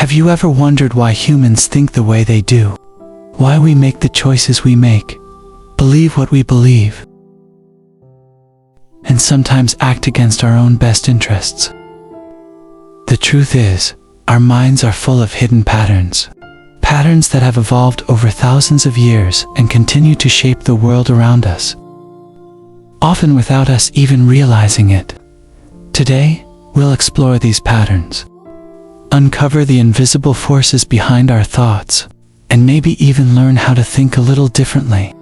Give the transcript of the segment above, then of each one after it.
Have you ever wondered why humans think the way they do? Why we make the choices we make, believe what we believe, and sometimes act against our own best interests? The truth is, our minds are full of hidden patterns. Patterns that have evolved over thousands of years and continue to shape the world around us, often without us even realizing it. Today, we'll explore these patterns, uncover the invisible forces behind our thoughts, and maybe even learn how to think a little differently.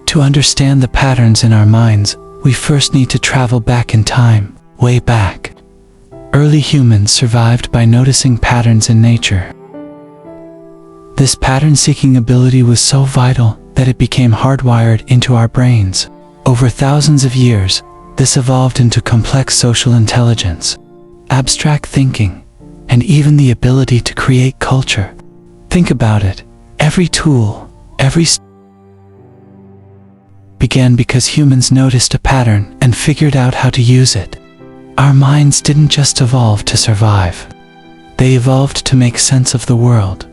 To understand the patterns in our minds, we first need to travel back in time, way back. Early humans survived by noticing patterns in nature. This pattern-seeking ability was so vital that it became hardwired into our brains. Over thousands of years, this evolved into complex social intelligence, abstract thinking, and even the ability to create culture. Think about it. Every tool, began because humans noticed a pattern and figured out how to use it. Our minds didn't just evolve to survive. They evolved to make sense of the world,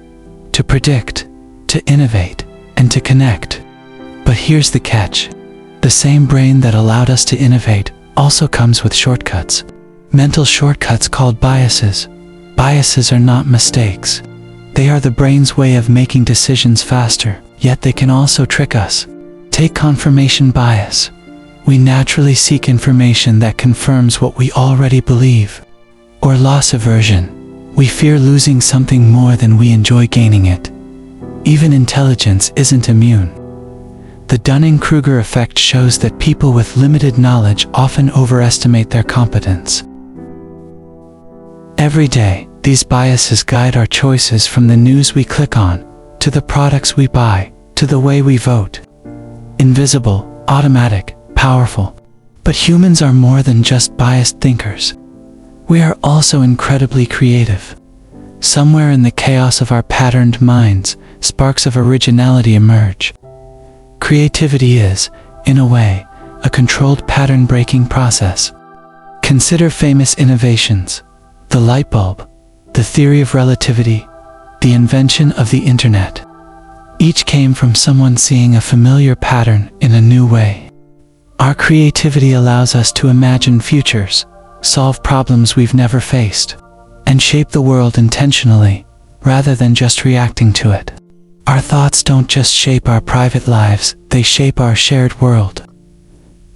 to predict, to innovate, and to connect. But here's the catch. The same brain that allowed us to innovate also comes with shortcuts. Mental shortcuts called biases. Biases are not mistakes. They are the brain's way of making decisions faster, yet they can also trick us. Take confirmation bias. We naturally seek information that confirms what we already believe. Or loss aversion. We fear losing something more than we enjoy gaining it. Even intelligence isn't immune. The Dunning-Kruger effect shows that people with limited knowledge often overestimate their competence. Every day, these biases guide our choices, from the news we click on, to the products we buy, to the way we vote. Invisible, automatic, powerful. But humans are more than just biased thinkers. We are also incredibly creative. Somewhere in the chaos of our patterned minds, sparks of originality emerge. Creativity is, in a way, a controlled pattern-breaking process. Consider famous innovations: the light bulb, the theory of relativity, the invention of the internet. Each came from someone seeing a familiar pattern in a new way. Our creativity allows us to imagine futures, solve problems we've never faced, and shape the world intentionally, rather than just reacting to it. Our thoughts don't just shape our private lives, they shape our shared world.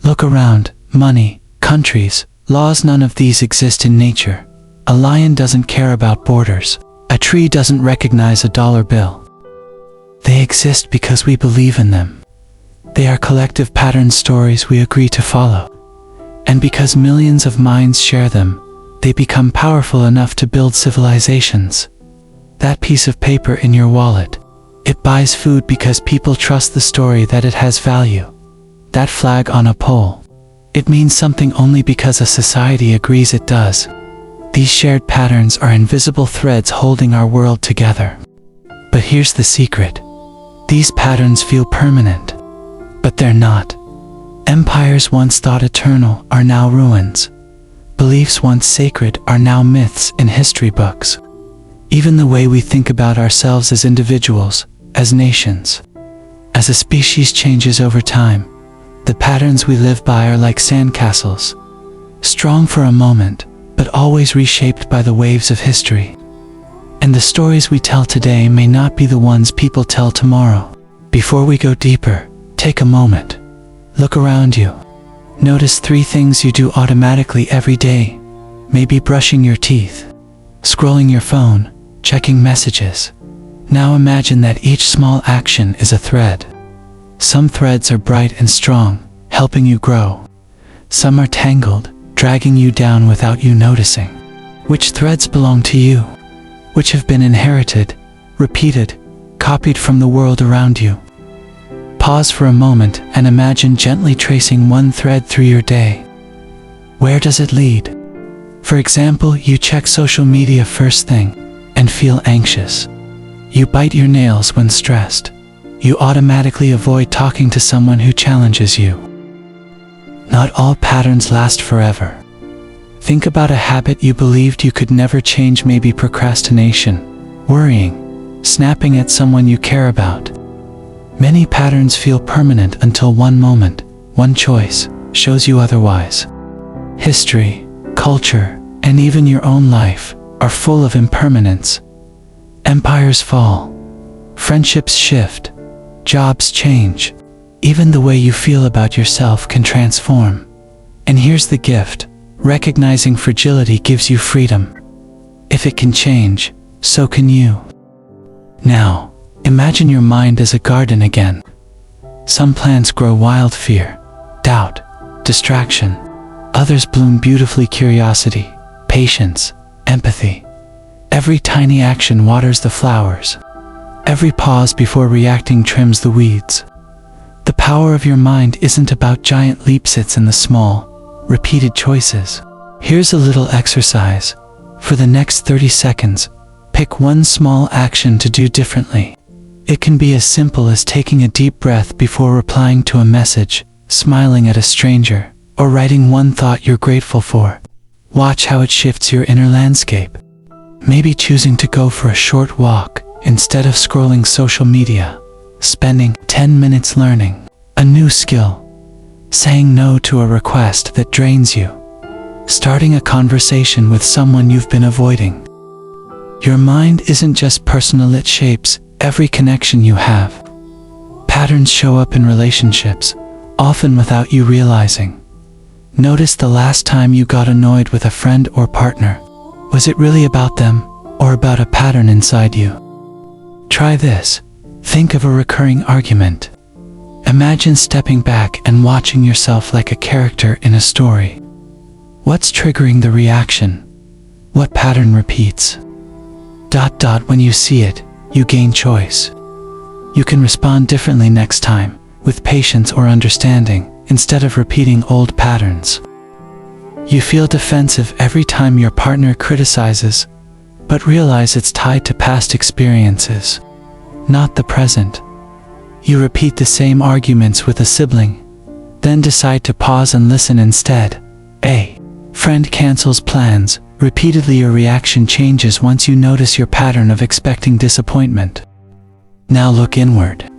Look around. Money, countries, laws, none of these exist in nature. A lion doesn't care about borders. A tree doesn't recognize a dollar bill. They exist because we believe in them. They are collective pattern stories we agree to follow. And because millions of minds share them, they become powerful enough to build civilizations. That piece of paper in your wallet, it buys food because people trust the story that it has value. That flag on a pole, it means something only because a society agrees it does. These shared patterns are invisible threads holding our world together. But here's the secret. These patterns feel permanent, but they're not. Empires once thought eternal are now ruins. Beliefs once sacred are now myths in history books. Even the way we think about ourselves as individuals, as nations, as a species changes over time. The patterns we live by are like sandcastles, strong for a moment, but always reshaped by the waves of history. And the stories we tell today may not be the ones people tell tomorrow. Before we go deeper, take a moment. Look around you. Notice 3 things you do automatically every day. Maybe brushing your teeth, scrolling your phone, checking messages. Now imagine that each small action is a thread. Some threads are bright and strong, helping you grow. Some are tangled, dragging you down without you noticing. Which threads belong to you? Which have been inherited, repeated, copied from the world around you? Pause for a moment and imagine gently tracing one thread through your day. Where does it lead? For example, you check social media first thing and feel anxious. You bite your nails when stressed. You automatically avoid talking to someone who challenges you. Not all patterns last forever. Think about a habit you believed you could never change, maybe procrastination, worrying, snapping at someone you care about. Many patterns feel permanent until one moment, one choice, shows you otherwise. History, culture, and even your own life are full of impermanence. Empires fall, friendships shift, jobs change. Even the way you feel about yourself can transform. And here's the gift: recognizing fragility gives you freedom. If it can change, so can you. Now, imagine your mind as a garden again. Some plants grow wild: fear, doubt, distraction. Others bloom beautifully: curiosity, patience, empathy. Every tiny action waters the flowers. Every pause before reacting trims the weeds. The power of your mind isn't about giant leaps, it's in the small, repeated choices. Here's a little exercise. For the next 30 seconds, pick one small action to do differently. It can be as simple as taking a deep breath before replying to a message, smiling at a stranger, or writing one thought you're grateful for. Watch how it shifts your inner landscape. Maybe choosing to go for a short walk instead of scrolling social media, spending 10 minutes learning a new skill, saying no to a request that drains you, starting a conversation with someone you've been avoiding. Your mind isn't just personal, it shapes every connection you have. Patterns show up in relationships, often without you realizing. Notice the last time you got annoyed with a friend or partner. Was it really about them, or about a pattern inside you? Try this. Think of a recurring argument. Imagine stepping back and watching yourself like a character in a story. What's triggering the reaction? What pattern repeats? When you see it, you gain choice. You can respond differently next time, with patience or understanding, instead of repeating old patterns. You feel defensive every time your partner criticizes, but realize it's tied to past experiences, not the present. You repeat the same arguments with a sibling, then decide to pause and listen instead. A friend cancels plans. Repeatedly, your reaction changes once you notice your pattern of expecting disappointment. Now look inward.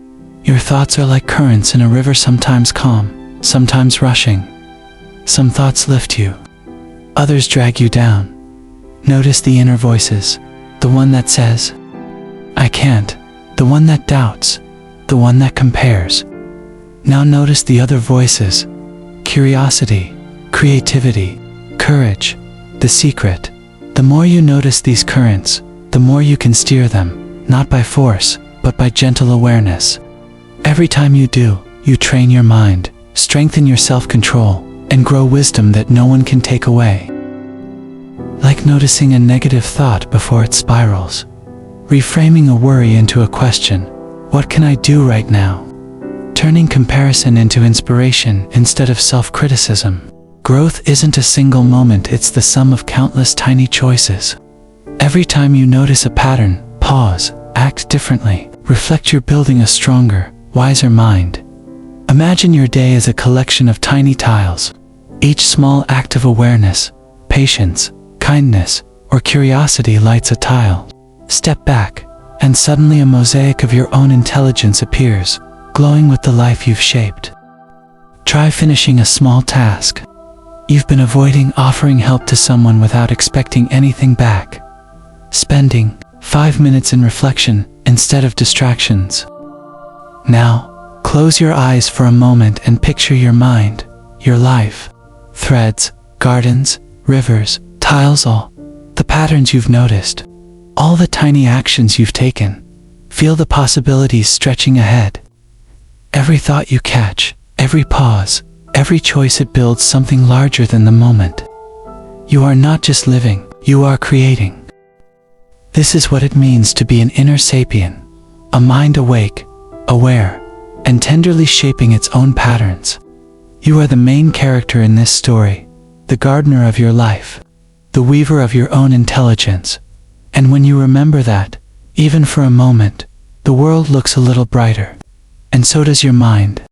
Your thoughts are like currents in a river, sometimes calm, sometimes rushing. Some thoughts lift you, others drag you down. Notice the inner voices, the one that says, "I can't," the one that doubts, the one that compares. Now notice the other voices: curiosity, creativity, courage, the secret. The more you notice these currents, the more you can steer them, not by force, but by gentle awareness. Every time you do, you train your mind, strengthen your self-control, and grow wisdom that no one can take away. Like noticing a negative thought before it spirals. Reframing a worry into a question: what can I do right now? Turning comparison into inspiration instead of self-criticism. Growth isn't a single moment, it's the sum of countless tiny choices. Every time you notice a pattern, pause, act differently, reflect. You're building a stronger, wiser mind. Imagine your day as a collection of tiny tiles. Each small act of awareness, patience, kindness, or curiosity lights a tile. Step back, and suddenly a mosaic of your own intelligence appears, glowing with the life you've shaped. Try finishing a small task you've been avoiding, offering help to someone without expecting anything back, spending 5 minutes in reflection instead of distractions. Now, close your eyes for a moment and picture your mind, your life, threads, gardens, rivers, tiles, all the patterns you've noticed, all the tiny actions you've taken. Feel the possibilities stretching ahead. Every thought you catch, every pause, every choice, it builds something larger than the moment. You are not just living, you are creating. This is what it means to be an inner sapien, a mind awake, aware, and tenderly shaping its own patterns. You are the main character in this story, the gardener of your life, the weaver of your own intelligence. And when you remember that, even for a moment, the world looks a little brighter. And so does your mind.